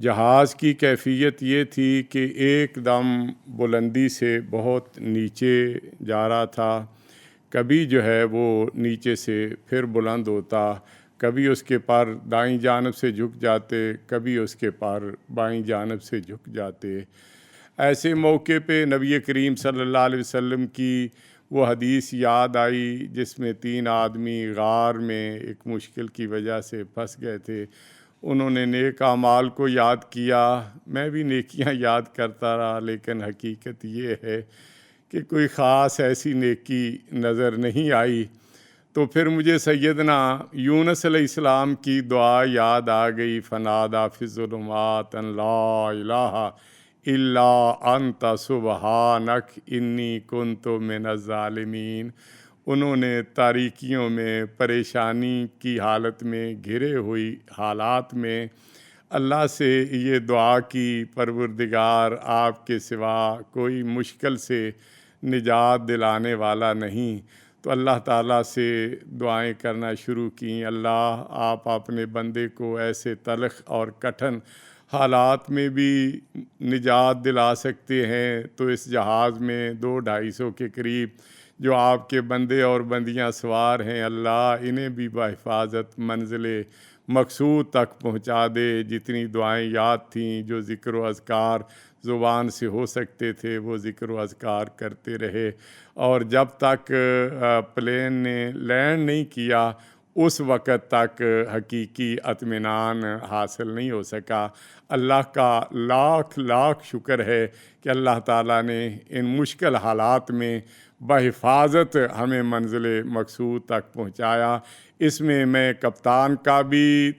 جہاز کی کیفیت یہ تھی کہ ایک دم بلندی سے بہت نیچے جا رہا تھا، کبھی جو ہے وہ نیچے سے پھر بلند ہوتا، کبھی اس کے پر دائیں جانب سے جھک جاتے، کبھی اس کے پر بائیں جانب سے جھک جاتے۔ ایسے موقع پہ نبی کریم صلی اللہ علیہ وسلم کی وہ حدیث یاد آئی جس میں 3 آدمی غار میں ایک مشکل کی وجہ سے پھنس گئے تھے۔ انہوں نے نیک اعمال کو یاد کیا، میں بھی نیکیاں یاد کرتا رہا، لیکن حقیقت یہ ہے کہ کوئی خاص ایسی نیکی نظر نہیں آئی۔ تو پھر مجھے سیدنا یونس علیہ السلام کی دعا یاد آ گئی، فنادا فی الظلمات ان لا الہ الا انت سبحانک انی کنت من الظالمین۔ انہوں نے تاریکیوں میں، پریشانی کی حالت میں، گھرے ہوئی حالات میں اللہ سے یہ دعا کی، پروردگار آپ کے سوا کوئی مشکل سے نجات دلانے والا نہیں۔ تو اللہ تعالیٰ سے دعائیں کرنا شروع کیں، اللہ آپ اپنے بندے کو ایسے تلخ اور کٹھن حالات میں بھی نجات دلا سکتے ہیں، تو اس جہاز میں 200-250 کے قریب جو آپ کے بندے اور بندیاں سوار ہیں، اللہ انہیں بھی بحفاظت منزل مقصود تک پہنچا دے۔ جتنی دعائیں یاد تھیں، جو ذکر و اذکار زبان سے ہو سکتے تھے، وہ ذکر و اذکار کرتے رہے، اور جب تک پلین نے لینڈ نہیں کیا اس وقت تک حقیقی اطمینان حاصل نہیں ہو سکا۔ اللہ کا لاکھ لاکھ شکر ہے کہ اللہ تعالیٰ نے ان مشکل حالات میں بحفاظت ہمیں منزل مقصود تک پہنچایا۔ اس میں میں کپتان کا بھی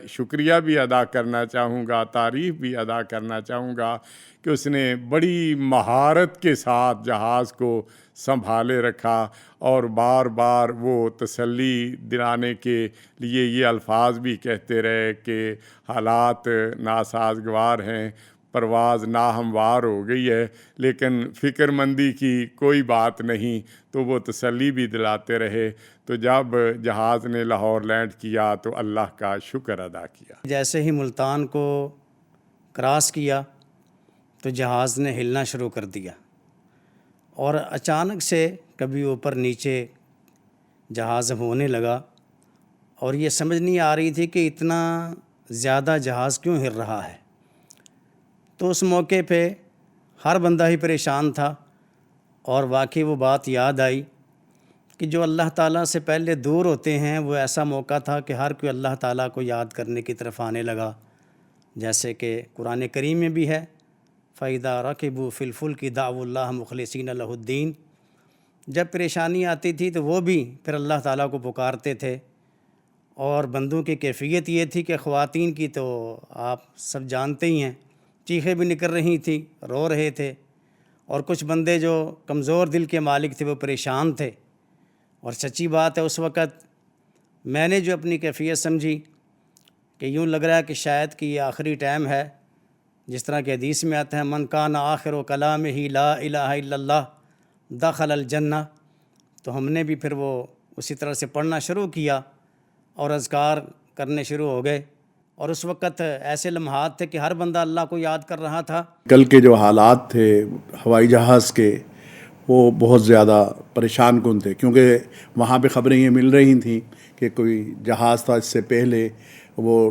شکریہ بھی ادا کرنا چاہوں گا، تعریف بھی ادا کرنا چاہوں گا کہ اس نے بڑی مہارت کے ساتھ جہاز کو سنبھالے رکھا، اور بار بار وہ تسلی دلانے کے لیے یہ الفاظ بھی کہتے رہے کہ حالات ناسازگار ہیں، پرواز ناہموار ہو گئی ہے، لیکن فکر مندی کی کوئی بات نہیں۔ تو وہ تسلی بھی دلاتے رہے۔ تو جب جہاز نے لاہور لینڈ کیا تو اللہ کا شکر ادا کیا۔ جیسے ہی ملتان کو کراس کیا تو جہاز نے ہلنا شروع کر دیا، اور اچانک سے کبھی اوپر نیچے جہاز ہونے لگا، اور یہ سمجھ نہیں آ رہی تھی کہ اتنا زیادہ جہاز کیوں ہل رہا ہے۔ تو اس موقع پہ ہر بندہ ہی پریشان تھا، اور واقعی وہ بات یاد آئی کہ جو اللہ تعالیٰ سے پہلے دور ہوتے ہیں، وہ ایسا موقع تھا کہ ہر کوئی اللہ تعالیٰ کو یاد کرنے کی طرف آنے لگا، جیسے کہ قرآن کریم میں بھی ہے، فَإِذَا رَكِبُوا فِي الْفُلْكِ دَعَوُا اللَّهَ مُخْلِصِينَ لَهُ الدِّينَ۔ جب پریشانی آتی تھی تو وہ بھی پھر اللہ تعالیٰ کو پکارتے تھے۔ اور بندوں کی کیفیت یہ تھی کہ خواتین کی تو آپ سب جانتے ہی ہیں، چیخیں بھی نکل رہی تھیں، رو رہے تھے، اور کچھ بندے جو کمزور دل کے مالک تھے وہ پریشان تھے۔ اور سچی بات ہے، اس وقت میں نے جو اپنی کیفیت سمجھی کہ یوں لگ رہا ہے کہ شاید کہ یہ آخری ٹائم ہے، جس طرح کہ حدیث میں آتا ہے، من کان آخر و کلامہ لا الہ الا اللہ دخل الجنہ۔ تو ہم نے بھی پھر وہ اسی طرح سے پڑھنا شروع کیا اور اذکار کرنے شروع ہو گئے، اور اس وقت ایسے لمحات تھے کہ ہر بندہ اللہ کو یاد کر رہا تھا۔ کل کے جو حالات تھے ہوائی جہاز کے، وہ بہت زیادہ پریشان کن تھے، کیونکہ وہاں پہ خبریں یہ مل رہی تھیں کہ کوئی جہاز تھا اس سے پہلے، وہ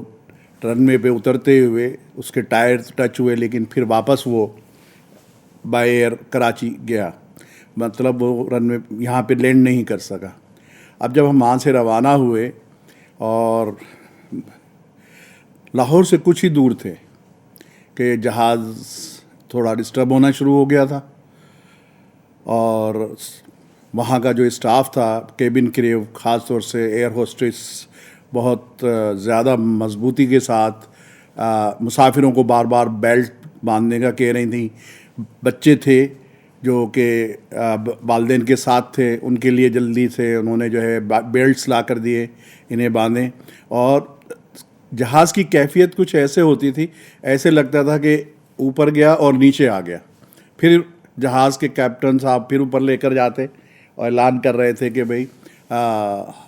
رن وے پہ اترتے ہوئے اس کے ٹائر ٹچ ہوئے، لیکن پھر واپس وہ بائی ایئر کراچی گیا، مطلب وہ رن وے یہاں پہ لینڈ نہیں کر سکا۔ اب جب ہم وہاں سے روانہ ہوئے اور لاہور سے کچھ ہی دور تھے کہ جہاز تھوڑا ڈسٹرب ہونا شروع ہو گیا تھا، اور وہاں کا جو اسٹاف تھا، کیبن کریو، خاص طور سے ایئر ہوسٹس، بہت زیادہ مضبوطی کے ساتھ مسافروں کو بار بار بیلٹ باندھنے کا کہہ رہی تھیں۔ بچے تھے جو کہ والدین کے ساتھ تھے، ان کے لیے جلدی سے انہوں نے جو ہے بیلٹس لا کر دیے، انہیں باندھیں۔ اور جہاز کی کیفیت کچھ ایسے ہوتی تھی، ایسے لگتا تھا کہ اوپر گیا اور نیچے آ گیا۔ پھر جہاز کے کیپٹن صاحب پھر اوپر لے کر جاتے اور اعلان کر رہے تھے کہ بھئی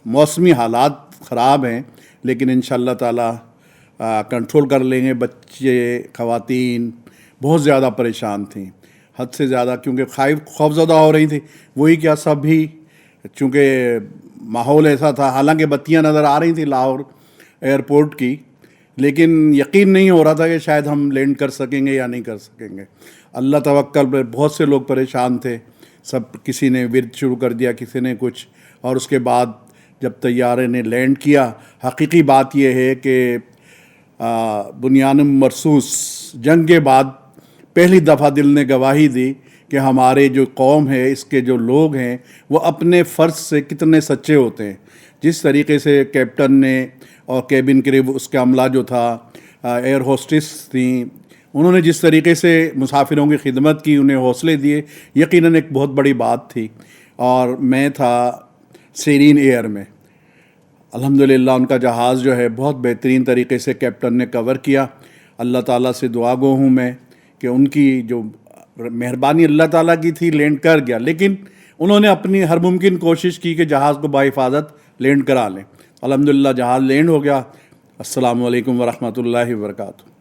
موسمی حالات خراب ہیں، لیکن انشاءاللہ تعالی کنٹرول کر لیں گے. بچے خواتین بہت زیادہ پریشان تھیں, حد سے زیادہ, کیونکہ خوف زدہ ہو رہی تھیں. وہی کیا سب بھی, چونکہ ماحول ایسا تھا, حالانکہ بتیاں نظر آ رہی تھیں لاہور ایئرپورٹ کی, لیکن یقین نہیں ہو رہا تھا کہ شاید ہم لینڈ کر سکیں گے یا نہیں کر سکیں گے. اللہ توکل پہ بہت سے لوگ پریشان تھے, سب کسی نے ورد شروع کر دیا, کسی نے کچھ. اور اس کے بعد جب طیارے نے لینڈ کیا, حقیقی بات یہ ہے کہ بنیان مرصوص جنگ کے بعد پہلی دفعہ دل نے گواہی دی کہ ہمارے جو قوم ہے, اس کے جو لوگ ہیں, وہ اپنے فرض سے کتنے سچے ہوتے ہیں. جس طریقے سے کیپٹن نے اور کیبن کریو, اس کا عملہ جو تھا, ایئر ہوسٹس تھیں, انہوں نے جس طریقے سے مسافروں کی خدمت کی, انہیں حوصلے دیے, یقیناً ایک بہت بڑی بات تھی. اور میں تھا سیرین ایئر میں, الحمدللہ ان کا جہاز جو ہے بہت بہترین طریقے سے کیپٹن نے کور کیا. اللہ تعالیٰ سے دعا گو ہوں میں کہ ان کی جو مہربانی اللہ تعالیٰ کی تھی, لینڈ کر گیا, لیکن انہوں نے اپنی ہر ممکن کوشش کی کہ جہاز کو بحفاظت لینڈ کرا لیں. الحمدللہ جہاز لینڈ ہو گیا. السلام علیکم ورحمۃ اللہ وبرکاتہ.